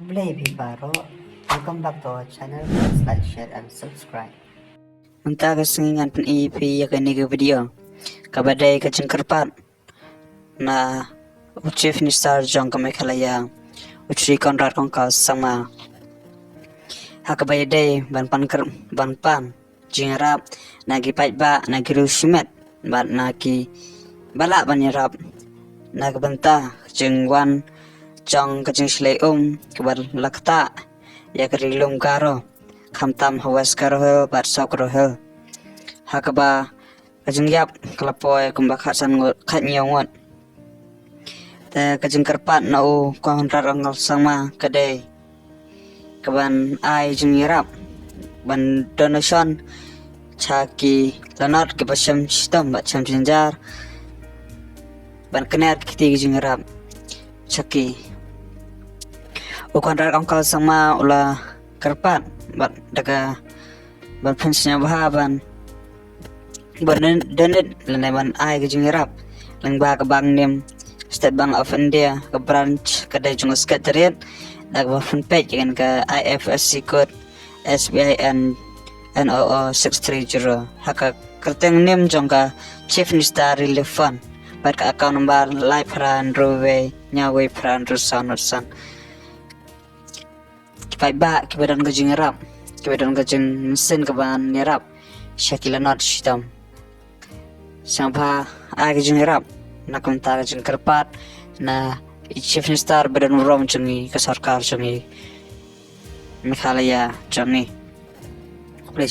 Baby Paro, welcome back to our channel. Please like, share, and subscribe. Unta kasingan pen EP yakani ke video. Kabadai ka Kyrpad na chief minister jong kamekhalaya Uchri Conrad K Sangma. Hakabayday ban pan jingarap nagi paitba nagi rusimet bat nagi balak banyarap nagbanta jengwan jong kajing slay kebar lakta ya kerilum karo kamtam hawas karo bat sok rohe hakaba kajing yap kelapoy kumbak san khat nyongot ta kajing Kyrpad na o Conrad K Sangma kadai kaban ai jingrap ban donation chaki lanat ke pasam sistem bat cham jinjar ban kener kiti jingrap chaki o Conrad K Sangma ula Kyrpad bat daga ban pensinya bahaban ban donate leneban ai ke jingrap lang ba ka bang nim State Bank of India ke branch kedai jungus sekretariat dak ba phone page kan ke IFSC code SBIN NOO 630 haka kerteng nim jongka Chief Minister Relief Fund bat ka account number live ran rowe nyawe pran rusan kipai ba kibadan ke jingrap kibadan ke jing mesin ke ban nyerap syakila not shitam sampa ag jingrap nak mentar Kyrpad na Chief Minister badan uram jengi ke sarkar jengi Meghalaya jengi. Boleh